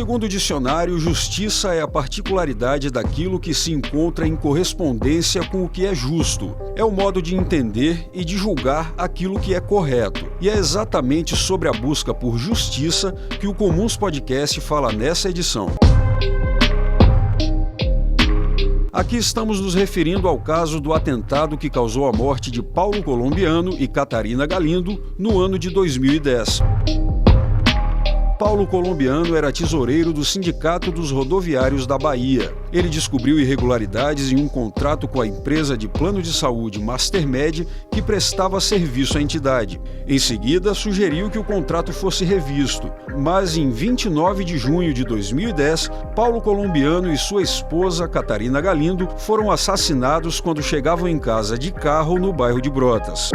Segundo o dicionário, justiça é a particularidade daquilo que se encontra em correspondência com o que é justo. É o modo de entender e de julgar aquilo que é correto. E é exatamente sobre a busca por justiça que o Comuns Podcast fala nessa edição. Aqui estamos nos referindo ao caso do atentado que causou a morte de Paulo Colombiano e Catarina Galindo no ano de 2010. Paulo Colombiano era tesoureiro do Sindicato dos Rodoviários da Bahia. Ele descobriu irregularidades em um contrato com a empresa de plano de saúde Mastermed que prestava serviço à entidade. Em seguida, sugeriu que o contrato fosse revisto, mas em 29 de junho de 2010, Paulo Colombiano e sua esposa, Catarina Galindo, foram assassinados quando chegavam em casa de carro no bairro de Brotas.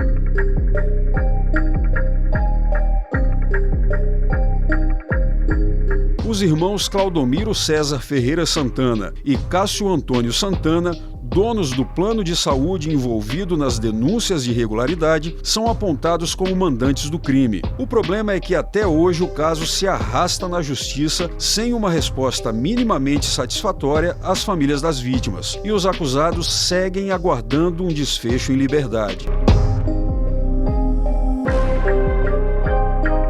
Os irmãos Claudomiro César Ferreira Santana e Cássio Antônio Santana, donos do plano de saúde envolvido nas denúncias de irregularidade, são apontados como mandantes do crime. O problema é que até hoje o caso se arrasta na justiça sem uma resposta minimamente satisfatória às famílias das vítimas, e os acusados seguem aguardando um desfecho em liberdade.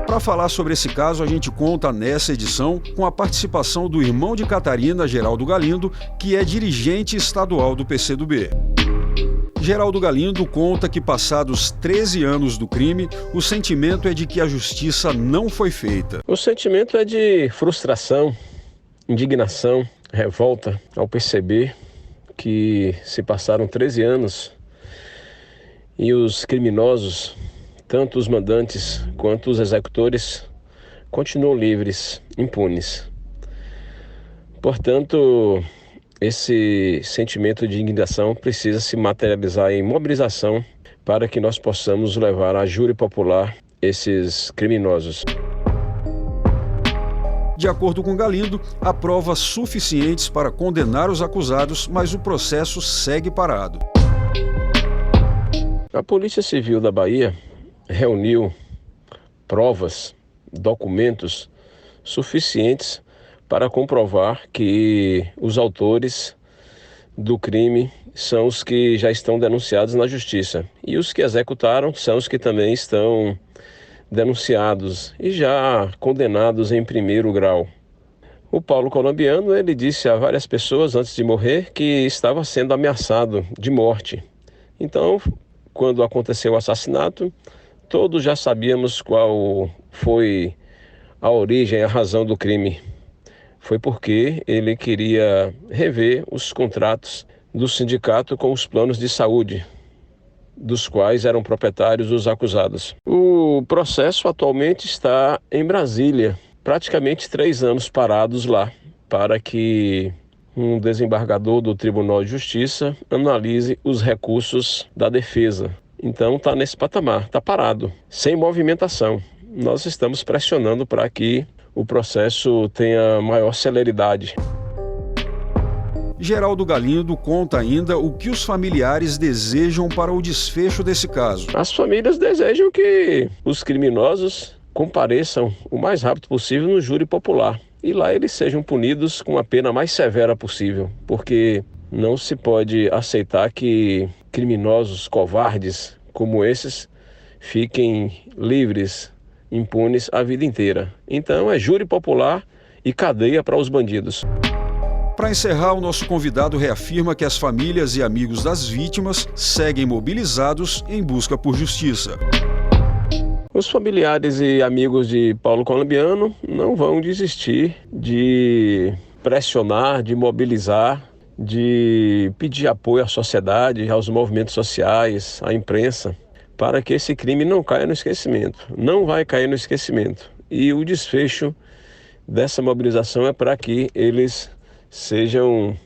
Para falar sobre esse caso, a gente conta nessa edição com a participação do irmão de Catarina, Geraldo Galindo, que é dirigente estadual do PCdoB. Geraldo Galindo conta que, passados 13 anos do crime, o sentimento é de que a justiça não foi feita. O sentimento é de frustração, indignação, revolta ao perceber que se passaram 13 anos e os criminosos, tanto os mandantes quanto os executores, continuam livres, impunes. Portanto, esse sentimento de indignação precisa se materializar em mobilização para que nós possamos levar à júri popular esses criminosos. De acordo com Galindo, há provas suficientes para condenar os acusados, mas o processo segue parado. A Polícia Civil da Bahia reuniu provas, documentos suficientes para comprovar que os autores do crime são os que já estão denunciados na justiça. E os que executaram são os que também estão denunciados e já condenados em primeiro grau. O Paulo Colombiano, ele disse a várias pessoas antes de morrer que estava sendo ameaçado de morte. Então, quando aconteceu o assassinato, todos já sabíamos qual foi a origem, a razão do crime. Foi porque ele queria rever os contratos do sindicato com os planos de saúde, dos quais eram proprietários os acusados. O processo atualmente está em Brasília, praticamente 3 anos parados lá, para que um desembargador do Tribunal de Justiça analise os recursos da defesa. Então está nesse patamar, está parado, sem movimentação. Nós estamos pressionando para que o processo tenha maior celeridade. Geraldo Galindo conta ainda o que os familiares desejam para o desfecho desse caso. As famílias desejam que os criminosos compareçam o mais rápido possível no júri popular e lá eles sejam punidos com a pena mais severa possível, porque não se pode aceitar que criminosos covardes como esses fiquem livres, impunes a vida inteira. Então é júri popular e cadeia para os bandidos. Para encerrar, o nosso convidado reafirma que as famílias e amigos das vítimas seguem mobilizados em busca por justiça. Os familiares e amigos de Paulo Colombiano não vão desistir de pressionar, de mobilizar, de pedir apoio à sociedade, aos movimentos sociais, à imprensa, para que esse crime não caia no esquecimento. Não vai cair no esquecimento. E o desfecho dessa mobilização é para que eles sejam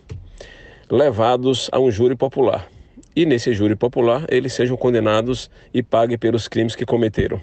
levados a um júri popular. E nesse júri popular, eles sejam condenados e paguem pelos crimes que cometeram.